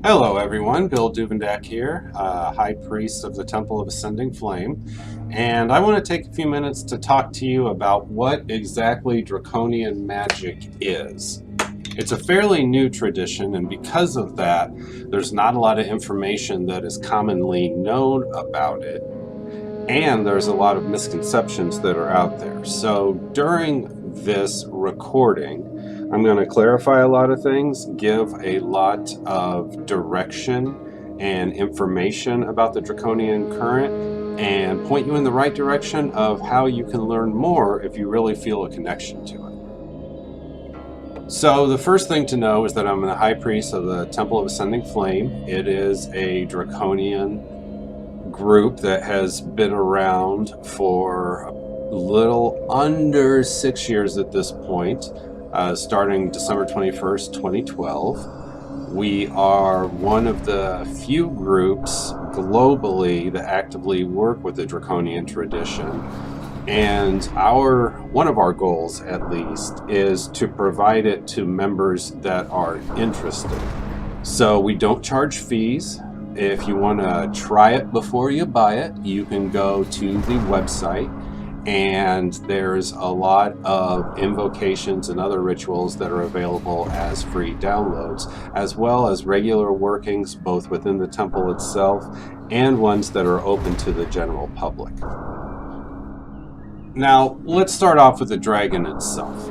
Hello everyone, Bill Duvendak here, High Priest of the Temple of Ascending Flame, and I want to take a few minutes to talk to you about what exactly Draconian magic is. It's a fairly new tradition, and because of that, there's not a lot of information that is commonly known about it, and there's a lot of misconceptions that are out there. So during this recording, I'm going to clarify a lot of things, give a lot of direction and information about the Draconian current, and point you in the right direction of how you can learn more if you really feel a connection to it. So the first thing to know is that I'm the High Priest of the Temple of Ascending Flame. It is a Draconian group that has been around for a little under 6 years at this point, starting December 21st, 2012. We are one of the few groups globally that actively work with the Draconian tradition, and one of our goals, at least, is to provide it to members that are interested. So we don't charge fees. If you want to try it before you buy it, you can go to the website, and there's a lot of invocations and other rituals that are available as free downloads, as well as regular workings both within the temple itself and ones that are open to the general public. Now, let's start off with the dragon itself.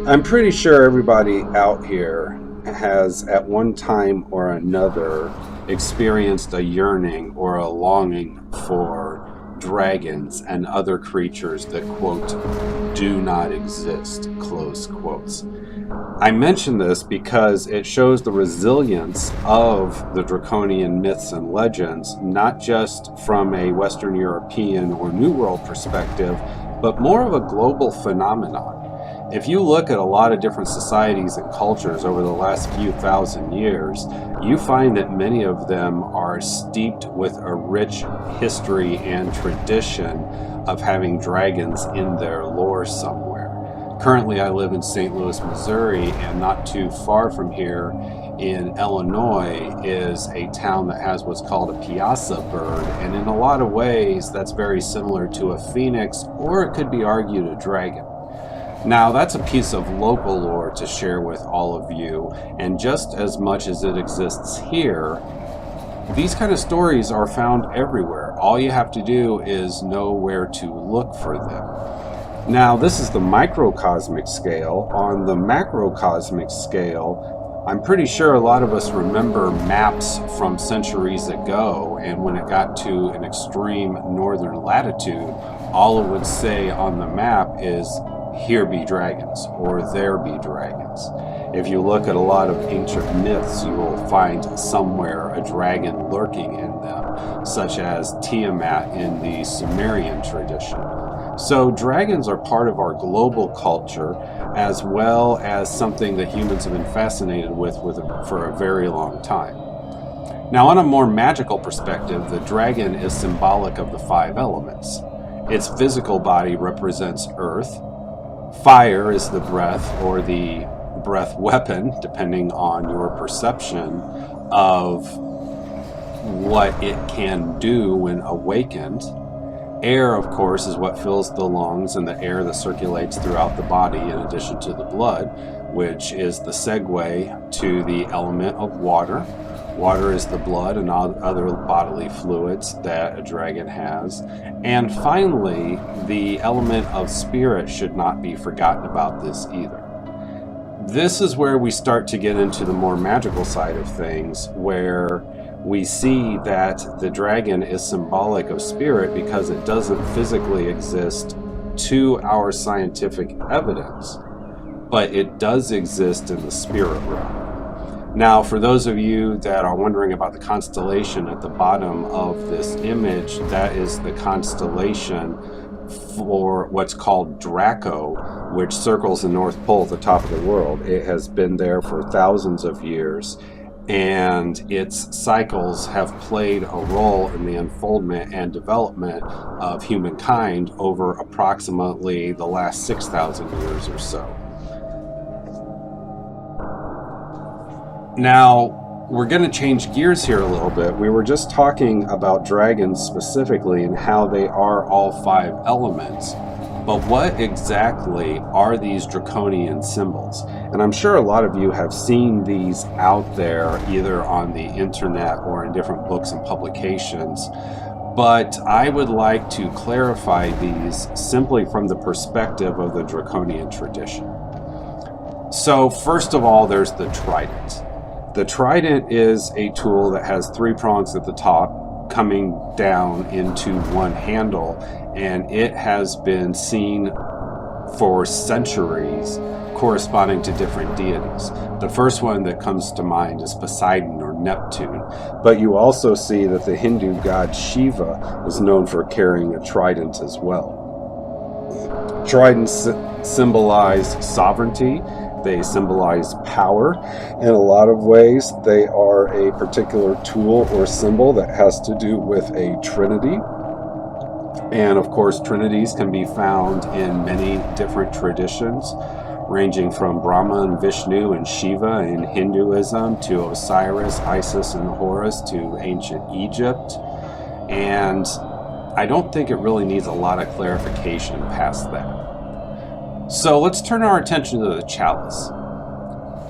I'm pretty sure everybody out here has at one time or another experienced a yearning or a longing for dragons and other creatures that, quote, do not exist, close quotes. I mention this because it shows the resilience of the Draconian myths and legends, not just from a Western European or New World perspective, but more of a global phenomenon. If you look at a lot of different societies and cultures over the last few thousand years, you find that many of them are steeped with a rich history and tradition of having dragons in their lore somewhere. Currently, I live in St. Louis, Missouri, and not too far from here in Illinois is a town that has what's called a piazza bird, and in a lot of ways that's very similar to a phoenix, or it could be argued a dragon. Now, that's a piece of local lore to share with all of you, and just as much as it exists here, these kind of stories are found everywhere. All you have to do is know where to look for them. Now, this is the microcosmic scale. On the macrocosmic scale, I'm pretty sure a lot of us remember maps from centuries ago, and when it got to an extreme northern latitude, all it would say on the map is, "Here be dragons," or "There be dragons." If you look at a lot of ancient myths, you will find somewhere a dragon lurking in them, such as Tiamat in the Sumerian tradition. So dragons are part of our global culture, as well as something that humans have been fascinated with for a very long time. Now, on a more magical perspective, the dragon is symbolic of the 5 elements. Its physical body represents earth. Fire is the breath, or the breath weapon, depending on your perception of what it can do when awakened. Air, of course, is what fills the lungs and the air that circulates throughout the body in addition to the blood, which is the segue to the element of water. Water is the blood and other bodily fluids that a dragon has. And finally, the element of spirit should not be forgotten about this either. This is where we start to get into the more magical side of things, where we see that the dragon is symbolic of spirit because it doesn't physically exist to our scientific evidence, but it does exist in the spirit realm. Now, for those of you that are wondering about the constellation at the bottom of this image, that is the constellation for what's called Draco, which circles the North Pole at the top of the world. It has been there for thousands of years, and its cycles have played a role in the unfoldment and development of humankind over approximately the last 6,000 years or so. Now, we're going to change gears here a little bit. We were just talking about dragons specifically and how they are all 5 elements. But what exactly are these draconian symbols? And I'm sure a lot of you have seen these out there, either on the internet or in different books and publications. But I would like to clarify these simply from the perspective of the Draconian tradition. So first of all, there's the trident. The trident is a tool that has 3 prongs at the top coming down into one handle, and it has been seen for centuries corresponding to different deities. The first one that comes to mind is Poseidon or Neptune, but you also see that the Hindu god Shiva is known for carrying a trident as well. Tridents symbolize sovereignty. They symbolize power. In a lot of ways, they are a particular tool or symbol that has to do with a trinity. And of course, trinities can be found in many different traditions, ranging from Brahma and Vishnu and Shiva in Hinduism to Osiris, Isis, and Horus to ancient Egypt. And I don't think it really needs a lot of clarification past that. So let's turn our attention to the chalice.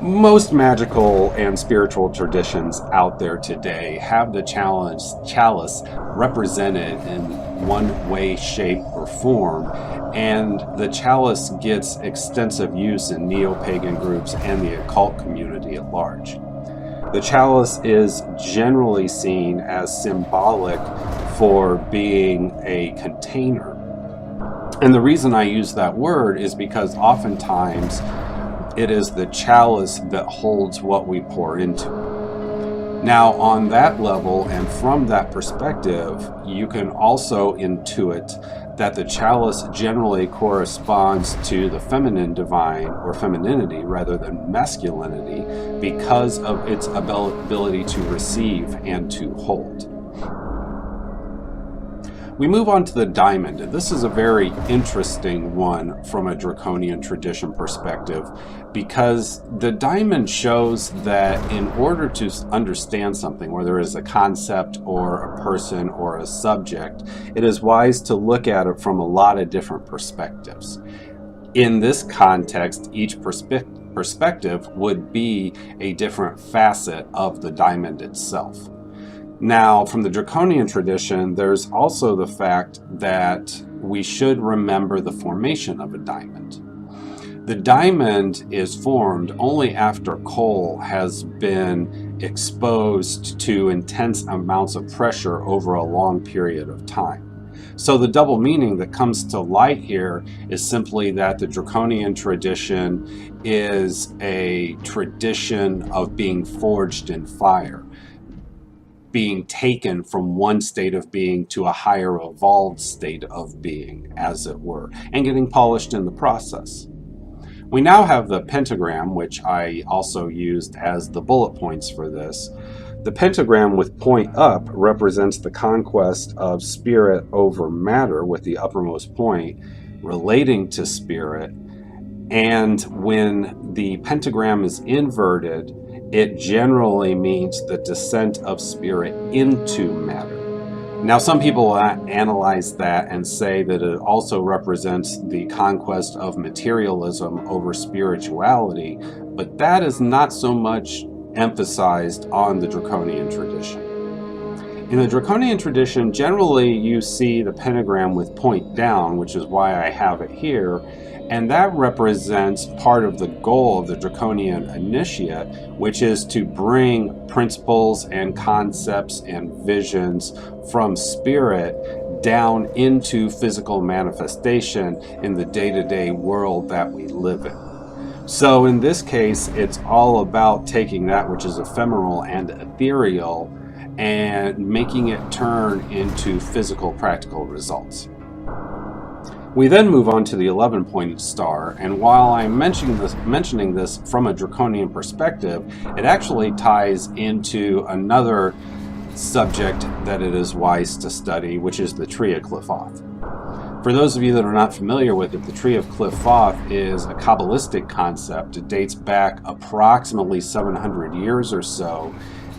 Most magical and spiritual traditions out there today have the chalice represented in one way, shape, or form, and the chalice gets extensive use in neo-pagan groups and the occult community at large. The chalice is generally seen as symbolic for being a container. And the reason I use that word is because oftentimes it is the chalice that holds what we pour into. Now, on that level and from that perspective, you can also intuit that the chalice generally corresponds to the feminine divine, or femininity rather than masculinity, because of its ability to receive and to hold. We move on to the diamond, and this is a very interesting one from a Draconian tradition perspective, because the diamond shows that in order to understand something, whether it is a concept or a person or a subject, it is wise to look at it from a lot of different perspectives. In this context, each perspective would be a different facet of the diamond itself. Now, from the Draconian tradition, there's also the fact that we should remember the formation of a diamond. The diamond is formed only after coal has been exposed to intense amounts of pressure over a long period of time. So the double meaning that comes to light here is simply that the Draconian tradition is a tradition of being forged in fire, being taken from one state of being to a higher evolved state of being, as it were, and getting polished in the process. We now have the pentagram, which I also used as the bullet points for this. The pentagram with point up represents the conquest of spirit over matter, with the uppermost point relating to spirit. And when the pentagram is inverted, it generally means the descent of spirit into matter. Now, some people analyze that and say that it also represents the conquest of materialism over spirituality, but that is not so much emphasized on the Draconian tradition. In the Draconian tradition, generally you see the pentagram with point down, which is why I have it here, and that represents part of the goal of the Draconian initiate, which is to bring principles and concepts and visions from spirit down into physical manifestation in the day-to-day world that we live in. So in this case, it's all about taking that which is ephemeral and ethereal and making it turn into physical, practical results. We then move on to the 11-pointed star, and while I'm mentioning this from a Draconian perspective, it actually ties into another subject that it is wise to study, which is the Tree of Qliphoth. For those of you that are not familiar with it, the Tree of Qliphoth is a Kabbalistic concept. It dates back approximately 700 years or so,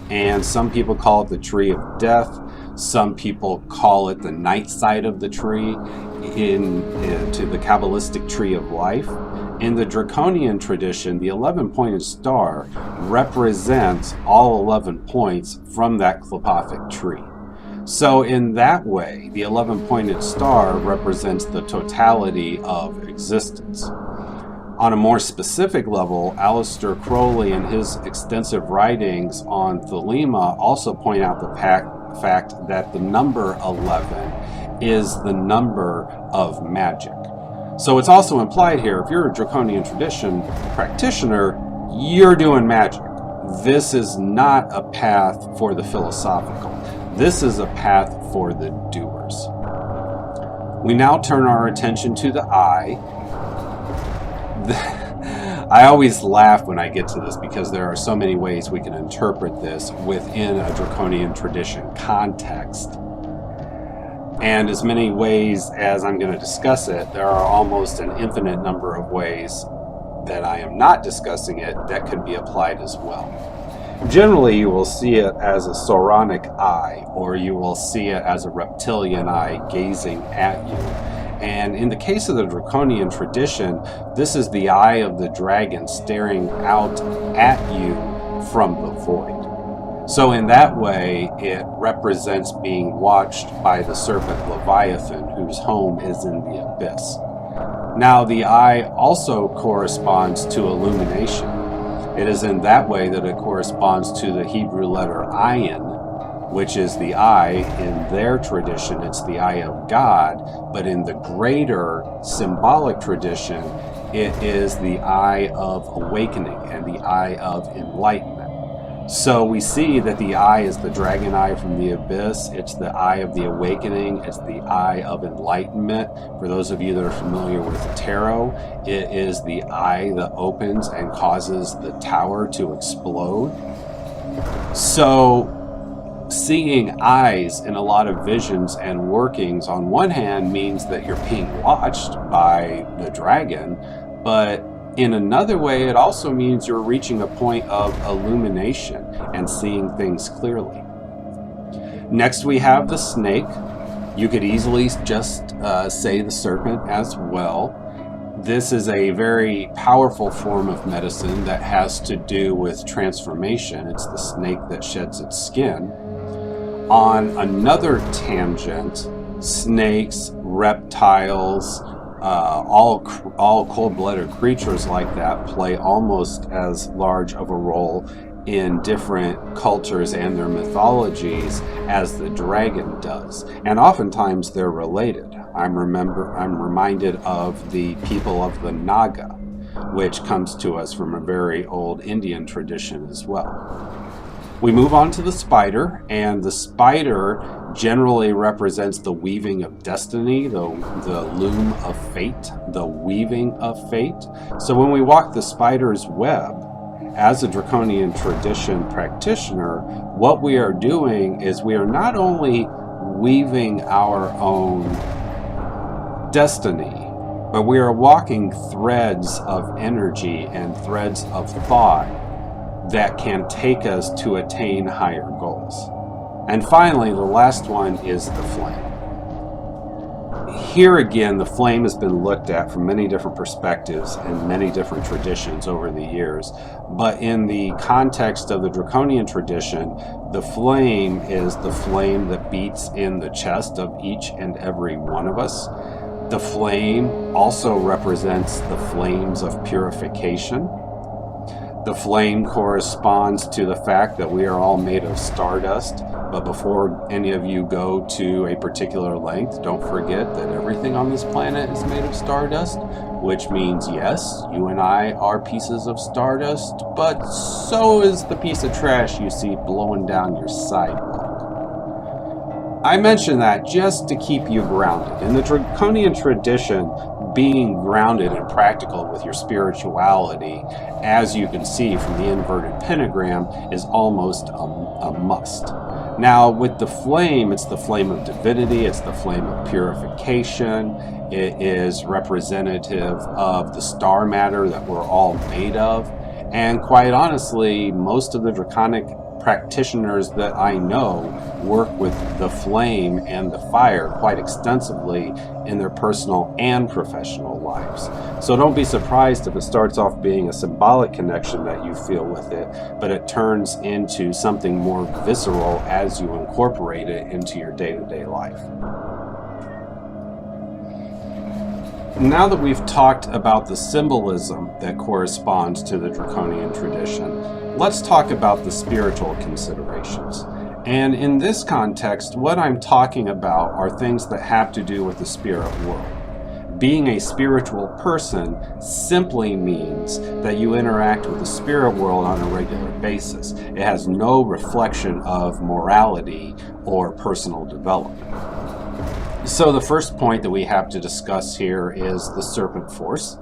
and some people call it the Tree of Death. Some people call it the night side of the tree to the Kabbalistic Tree of Life. In the Draconian tradition, the 11-pointed star represents all 11 points from that Qliphothic tree. So in that way, the 11-pointed star represents the totality of existence. On a more specific level, Aleister Crowley and his extensive writings on Thelema also point out the fact that the number 11 is the number of magic. So it's also implied here, if you're a Draconian tradition practitioner, you're doing magic. This is not a path for the philosophical. This is a path for the doers. We now turn our attention to the eye. I always laugh when I get to this because there are so many ways we can interpret this within a Draconian tradition context. And as many ways as I'm going to discuss it, there are almost an infinite number of ways that I am not discussing it that could be applied as well. Generally, you will see it as a Sauronic eye, or you will see it as a reptilian eye gazing at you. And in the case of the Draconian tradition, this is the eye of the dragon staring out at you from the void. So in that way, it represents being watched by the serpent Leviathan, whose home is in the abyss. Now, the eye also corresponds to illumination. It is in that way that it corresponds to the Hebrew letter ayin, which is the eye. In their tradition, it's the eye of God, but in the greater symbolic tradition, it is the eye of awakening and the eye of enlightenment. So we see that the eye is the dragon eye from the abyss. It's the eye of the awakening. It's the eye of enlightenment. For those of you that are familiar with tarot, it is the eye that opens and causes the tower to explode. So seeing eyes in a lot of visions and workings on one hand means that you're being watched by the dragon, but in another way, it also means you're reaching a point of illumination and seeing things clearly. Next, we have the snake. You could easily just say the serpent as well. This is a very powerful form of medicine that has to do with transformation. It's the snake that sheds its skin. On another tangent, snakes, reptiles, all cold-blooded creatures like that play almost as large of a role in different cultures and their mythologies as the dragon does, and oftentimes they're related. I'm reminded of the people of the Naga, which comes to us from a very old Indian tradition as well. We move on to the spider, and the spider generally represents the weaving of destiny, the loom of fate, the weaving of fate. So when we walk the spider's web, as a Draconian tradition practitioner, what we are doing is we are not only weaving our own destiny, but we are walking threads of energy and threads of thought that can take us to attain higher goals. And finally, the last one is the flame. Here again, the flame has been looked at from many different perspectives and many different traditions over the years. But in the context of the Draconian tradition, the flame is the flame that beats in the chest of each and every one of us. The flame also represents the flames of purification. The flame corresponds to the fact that we are all made of stardust, but before any of you go to a particular length, don't forget that everything on this planet is made of stardust, which means, yes, you and I are pieces of stardust, but so is the piece of trash you see blowing down your sidewalk. I mention that just to keep you grounded. In the Draconian tradition, being grounded and practical with your spirituality, as you can see from the inverted pentagram, is almost a must. Now, with the flame, it's the flame of divinity, it's the flame of purification. It is representative of the star matter that we're all made of. And quite honestly, most of the draconic practitioners that I know work with the flame and the fire quite extensively in their personal and professional lives. So don't be surprised if it starts off being a symbolic connection that you feel with it, but it turns into something more visceral as you incorporate it into your day-to-day life. Now that we've talked about the symbolism that corresponds to the Draconian tradition, let's talk about the spiritual considerations. And in this context, what I'm talking about are things that have to do with the spirit world. Being a spiritual person simply means that you interact with the spirit world on a regular basis. It has no reflection of morality or personal development. So the first point that we have to discuss here is the serpent force.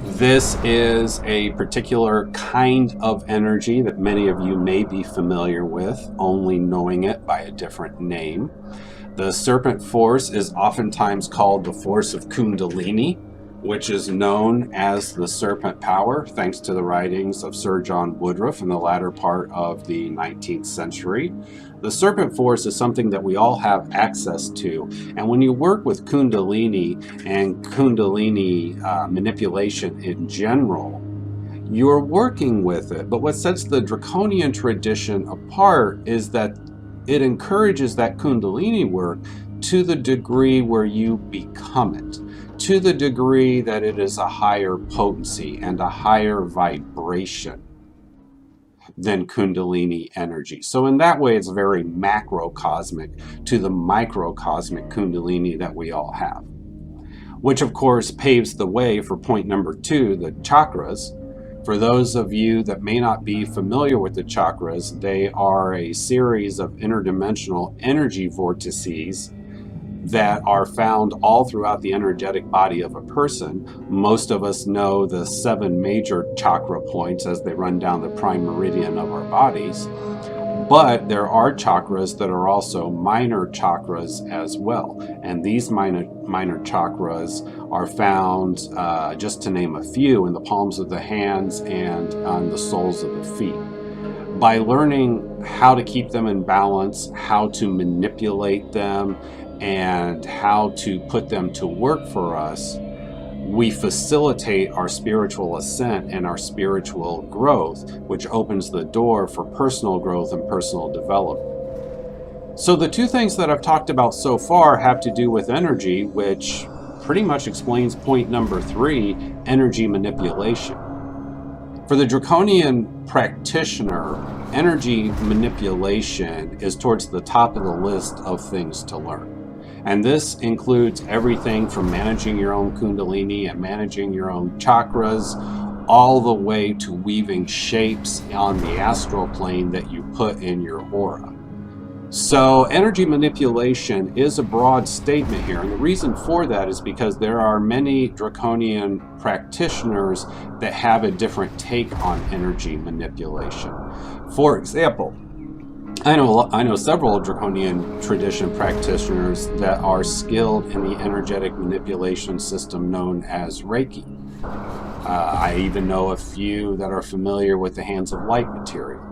This is a particular kind of energy that many of you may be familiar with, only knowing it by a different name. The serpent force is oftentimes called the force of Kundalini, which is known as the serpent power, thanks to the writings of Sir John Woodruff in the latter part of the 19th century. The serpent force is something that we all have access to, and when you work with Kundalini and Kundalini manipulation in general, you're working with it. But what sets the Draconian tradition apart is that it encourages that Kundalini work to the degree where you become it, to the degree that it is a higher potency and a higher vibration than Kundalini energy. So in that way, it's very macrocosmic to the microcosmic Kundalini that we all have, which of course paves the way for point number 2, the chakras. For those of you that may not be familiar with the chakras, they are a series of interdimensional energy vortices that are found all throughout the energetic body of a person. Most of us know the 7 major chakra points as they run down the prime meridian of our bodies, but there are chakras that are also minor chakras as well, and these minor chakras are found, just to name a few, in the palms of the hands and on the soles of the feet. By learning how to keep them in balance, how to manipulate them, and how to put them to work for us, we facilitate our spiritual ascent and our spiritual growth, which opens the door for personal growth and personal development. So the 2 things that I've talked about so far have to do with energy, which pretty much explains point number 3, energy manipulation. For the Draconian practitioner, energy manipulation is towards the top of the list of things to learn. And this includes everything from managing your own Kundalini and managing your own chakras, all the way to weaving shapes on the astral plane that you put in your aura. So energy manipulation is a broad statement here, and the reason for that is because there are many Draconian practitioners that have a different take on energy manipulation. For example, I know several Draconian tradition practitioners that are skilled in the energetic manipulation system known as Reiki. I even know a few that are familiar with the Hands of Light material.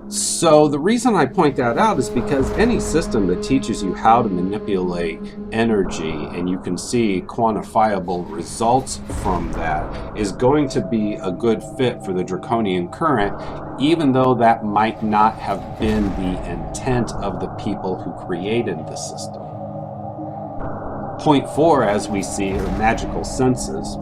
So the reason I point that out is because any system that teaches you how to manipulate energy and you can see quantifiable results from that is going to be a good fit for the Draconian current, even though that might not have been the intent of the people who created the system. Point 4, as we see, are magical senses.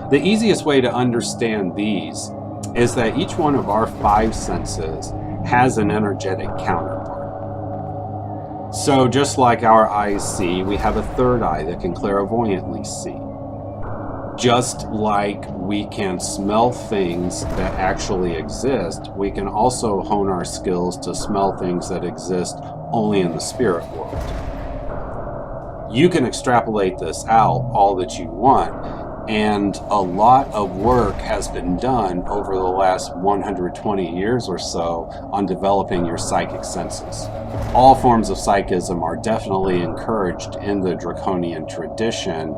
The easiest way to understand these is that each one of our 5 senses has an energetic counterpart. So just like our eyes see, we have a third eye that can clairvoyantly see. Just like we can smell things that actually exist, we can also hone our skills to smell things that exist only in the spirit world. You can extrapolate this out all that you want, And a lot of work has been done over the last 120 years or so on developing your psychic senses. All forms of psychism are definitely encouraged in the Draconian tradition,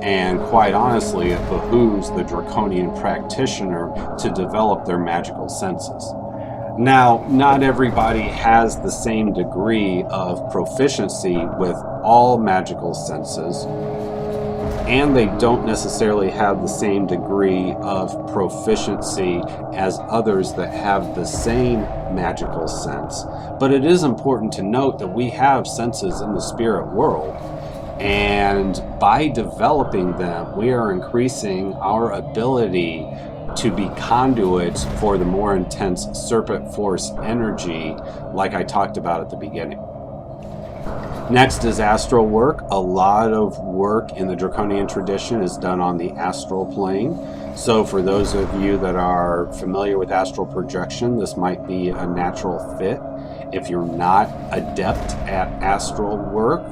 and quite honestly, it behooves the Draconian practitioner to develop their magical senses. Now, not everybody has the same degree of proficiency with all magical senses, and they don't necessarily have the same degree of proficiency as others that have the same magical sense. But it is important to note that we have senses in the spirit world, and by developing them, we are increasing our ability to be conduits for the more intense serpent force energy, like I talked about at the beginning. Next is astral work. A lot of work in the Draconian tradition is done on the astral plane. So for those of you that are familiar with astral projection, this might be a natural fit. If you're not adept at astral work,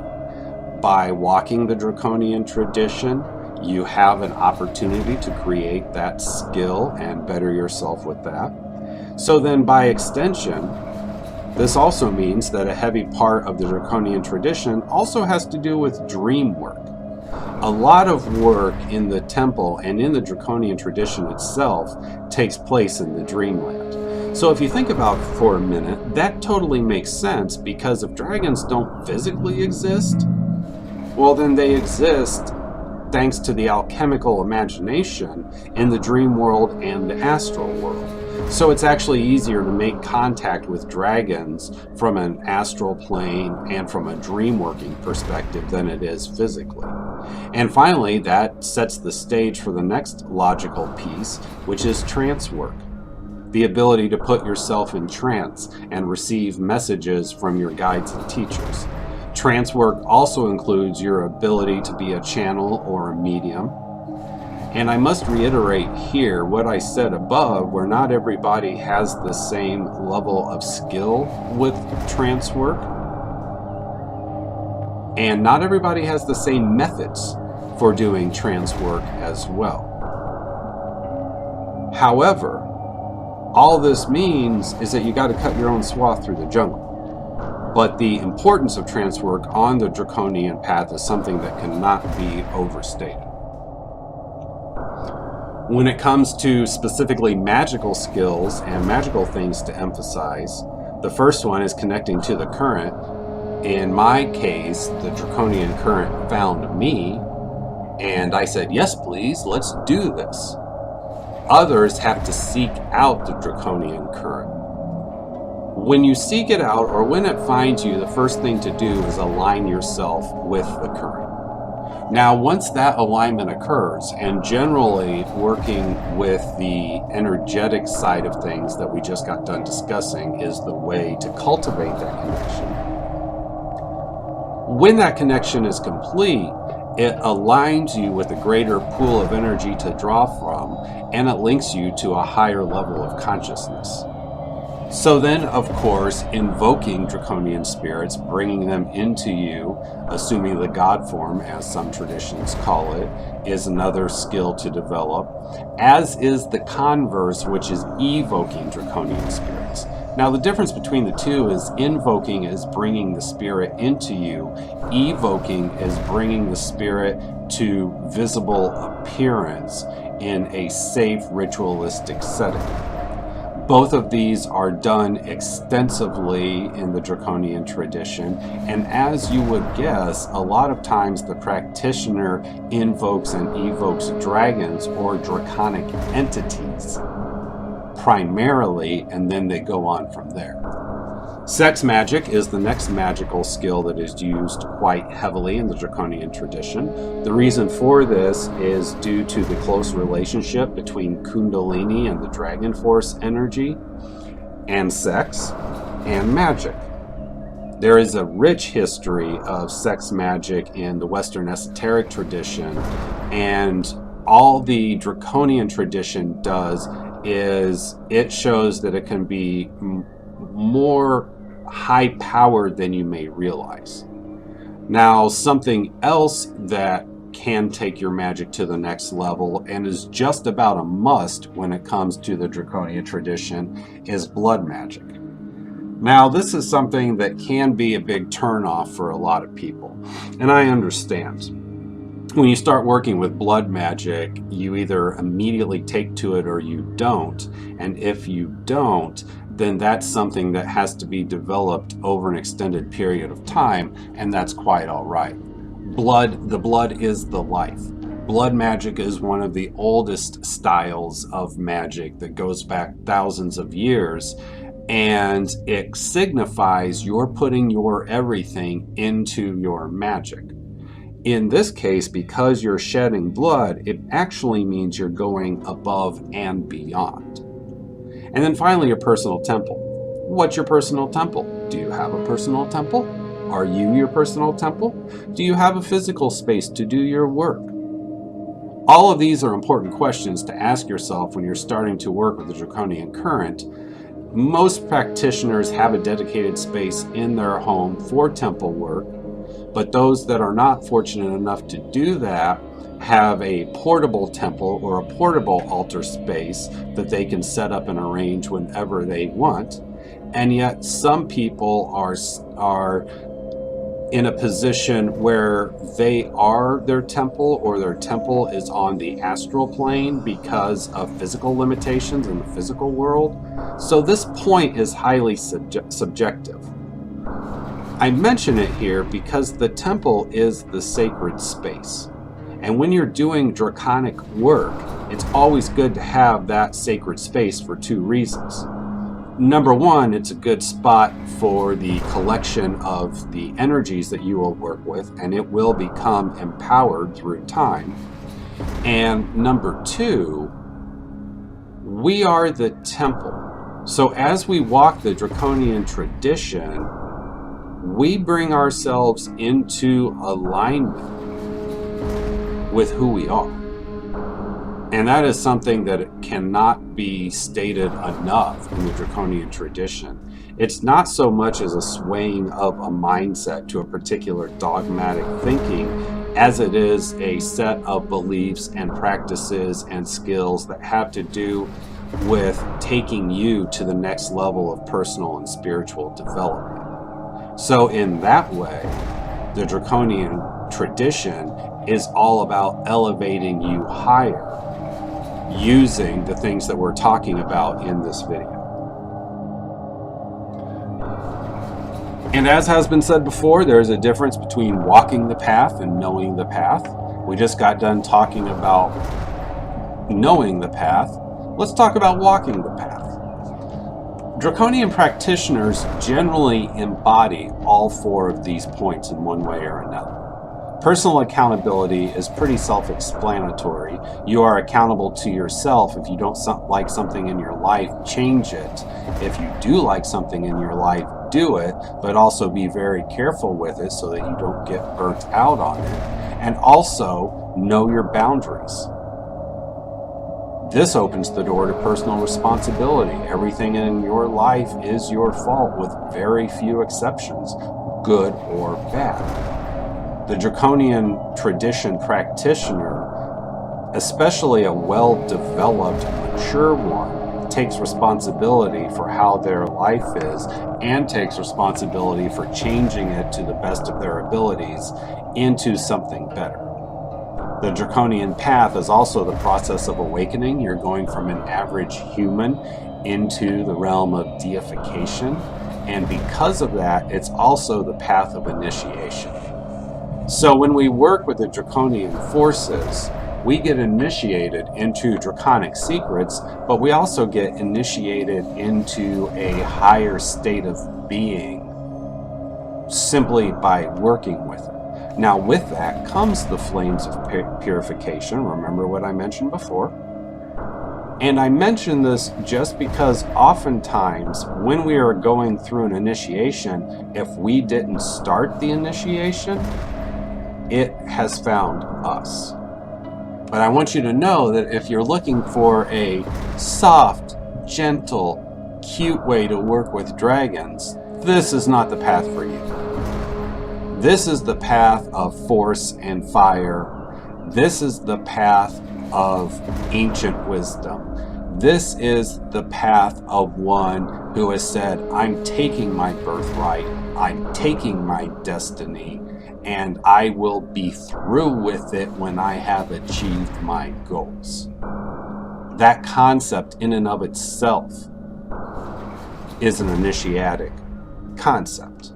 by walking the Draconian tradition, you have an opportunity to create that skill and better yourself with that. So then by extension, this also means that a heavy part of the Draconian tradition also has to do with dream work. A lot of work in the temple and in the Draconian tradition itself takes place in the dreamland. So if you think about it for a minute, that totally makes sense, because if dragons don't physically exist, well then they exist thanks to the alchemical imagination in the dream world and the astral world. So it's actually easier to make contact with dragons from an astral plane and from a dream working perspective than it is physically. And finally, that sets the stage for the next logical piece, which is trance work. The ability to put yourself in trance and receive messages from your guides and teachers. Trance work also includes your ability to be a channel or a medium. And I must reiterate here what I said above, where not everybody has the same level of skill with trance work, and not everybody has the same methods for doing trance work as well. However, all this means is that you got to cut your own swath through the jungle. But the importance of trance work on the Draconian path is something that cannot be overstated. When it comes to specifically magical skills and magical things to emphasize, the first one is connecting to the current. In my case, the Draconian current found me, and I said, yes, please, let's do this. Others have to seek out the Draconian current. When you seek it out, or when it finds you, the first thing to do is align yourself with the current. Now, once that alignment occurs, and generally working with the energetic side of things that we just got done discussing is the way to cultivate that connection. When that connection is complete, it aligns you with a greater pool of energy to draw from, and it links you to a higher level of consciousness. So then, of course, invoking Draconian spirits, bringing them into you, assuming the god form, as some traditions call it, is another skill to develop, as is the converse, which is evoking Draconian spirits. Now, the difference between the two is invoking is bringing the spirit into you. Evoking is bringing the spirit to visible appearance in a safe, ritualistic setting. Both of these are done extensively in the Draconian tradition, and as you would guess, a lot of times the practitioner invokes and evokes dragons or draconic entities primarily, and then they go on from there. Sex magic is the next magical skill that is used quite heavily in the Draconian tradition. The reason for this is due to the close relationship between Kundalini and the Dragon Force energy, and sex, and magic. There is a rich history of sex magic in the Western esoteric tradition, and all the Draconian tradition does is it shows that it can be more high-powered than you may realize. Now, something else that can take your magic to the next level and is just about a must when it comes to the Draconian tradition is blood magic. Now, this is something that can be a big turnoff for a lot of people, and I understand. When you start working with blood magic, you either immediately take to it or you don't, and if you don't, then that's something that has to be developed over an extended period of time, and that's quite all right. The blood is the life. Blood magic is one of the oldest styles of magic that goes back thousands of years, and it signifies you're putting your everything into your magic. In this case, because you're shedding blood, it actually means you're going above and beyond. And then finally, your personal temple. What's your personal temple? Do you have a personal temple? Are you your personal temple? Do you have a physical space to do your work? All of these are important questions to ask yourself when you're starting to work with the Draconian current. Most practitioners have a dedicated space in their home for temple work, but those that are not fortunate enough to do that have a portable temple or a portable altar space that they can set up and arrange whenever they want. And yet some people are in a position where they are their temple, or their temple is on the astral plane because of physical limitations in the physical world. So this point is highly subjective. I mention it here because the temple is the sacred space. And when you're doing draconic work, it's always good to have that sacred space for two reasons. Number one, it's a good spot for the collection of the energies that you will work with, and it will become empowered through time. And number two, we are the temple. So as we walk the Draconian tradition, we bring ourselves into alignment with who we are. And that is something that cannot be stated enough in the Draconian tradition. It's not so much as a swaying of a mindset to a particular dogmatic thinking as it is a set of beliefs and practices and skills that have to do with taking you to the next level of personal and spiritual development. So in that way, the Draconian tradition is all about elevating you higher using the things that we're talking about in this video. And as has been said before, there's a difference between walking the path and knowing the path. We just got done talking about knowing the path. Let's talk about walking the path. Draconian practitioners generally embody all four of these points in one way or another. Personal accountability is pretty self-explanatory. You are accountable to yourself. If you don't like something in your life, change it. If you do like something in your life, do it, but also be very careful with it so that you don't get burnt out on it. And also know your boundaries. This opens the door to personal responsibility. Everything in your life is your fault, with very few exceptions, good or bad. The Draconian tradition practitioner, especially a well-developed, mature one, takes responsibility for how their life is and takes responsibility for changing it to the best of their abilities into something better. The Draconian path is also the process of awakening. You're going from an average human into the realm of deification, and because of that, it's also the path of initiation. So when we work with the Draconian forces, we get initiated into draconic secrets, but we also get initiated into a higher state of being simply by working with it. Now with that comes the flames of purification. Remember what I mentioned before? And I mention this just because oftentimes when we are going through an initiation, if we didn't start the initiation, it has found us. But I want you to know that if you're looking for a soft, gentle, cute way to work with dragons, this is not the path for you. This is the path of force and fire This is the path of ancient wisdom. This is the path of one who has said, I'm taking my birthright, I'm taking my destiny, and I will be through with it when I have achieved my goals. That concept in and of itself is an initiatic concept.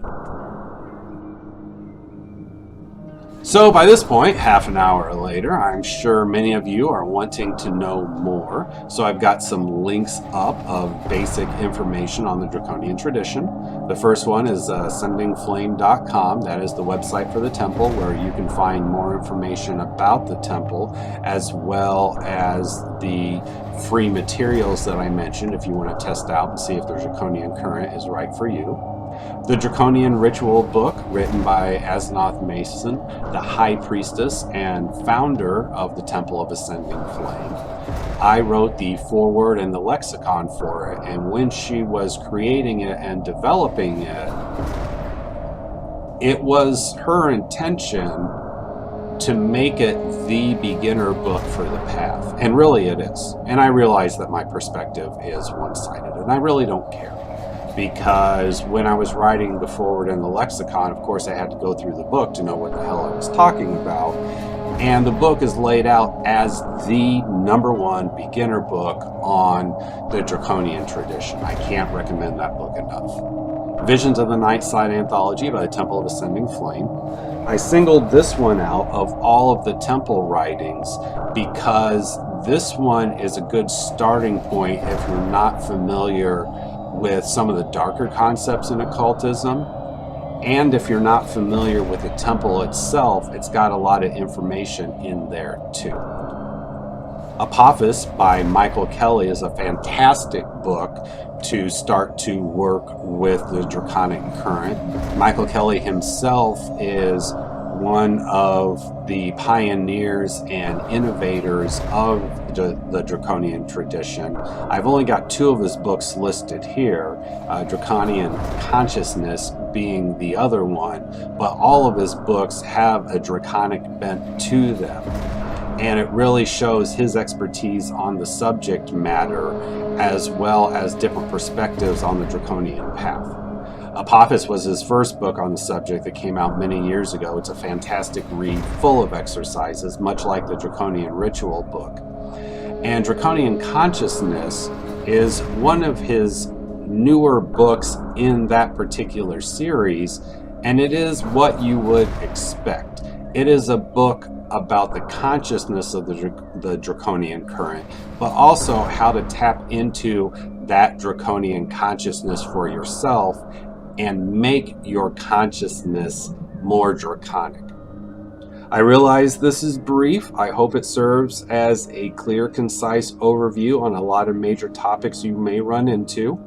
So by this point, half an hour later, I'm sure many of you are wanting to know more. So I've got some links up of basic information on the Draconian tradition. The first one is ascendingflame.com. That is the website for the temple, where you can find more information about the temple, as well as the free materials that I mentioned if you want to test out and see if the Draconian current is right for you. The Draconian Ritual book, written by Asenath Mason, the High Priestess and founder of the Temple of Ascending Flame. I wrote the foreword and the lexicon for it, and when she was creating it and developing it, it was her intention to make it the beginner book for the path. And really it is. And I realize that my perspective is one-sided, and I really don't care. Because when I was writing the foreword and the lexicon, of course I had to go through the book to know what the hell I was talking about. And the book is laid out as the #1 beginner book on the Draconian tradition. I can't recommend that book enough. Visions of the Night Side Anthology by the Temple of Ascending Flame. I singled this one out of all of the temple writings because this one is a good starting point if you're not familiar with some of the darker concepts in occultism, and if you're not familiar with the temple itself, it's got a lot of information in there too. Apophis by Michael Kelly is a fantastic book to start to work with the Draconic current. Michael Kelly himself is one of the pioneers and innovators of the Draconian tradition. I've only got 2 of his books listed here, Draconian Consciousness being the other one, but all of his books have a draconic bent to them. And it really shows his expertise on the subject matter, as well as different perspectives on the Draconian path. Apophis was his first book on the subject that came out many years ago. It's a fantastic read, full of exercises, much like the Draconian Ritual book. And Draconian Consciousness is one of his newer books in that particular series, and it is what you would expect. It is a book about the consciousness of the Draconian current, but also how to tap into that Draconian consciousness for yourself and make your consciousness more draconic. I realize this is brief. I hope it serves as a clear, concise overview on a lot of major topics you may run into.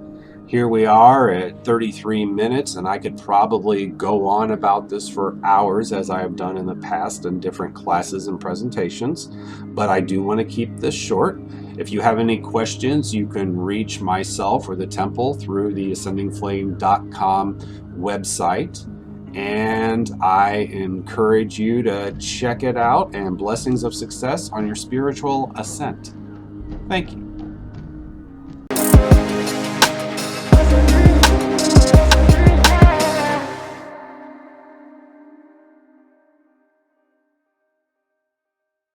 Here we are at 33 minutes, and I could probably go on about this for hours, as I have done in the past in different classes and presentations, but I do want to keep this short. If you have any questions, you can reach myself or the temple through the ascendingflame.com website, and I encourage you to check it out, and blessings of success on your spiritual ascent. Thank you.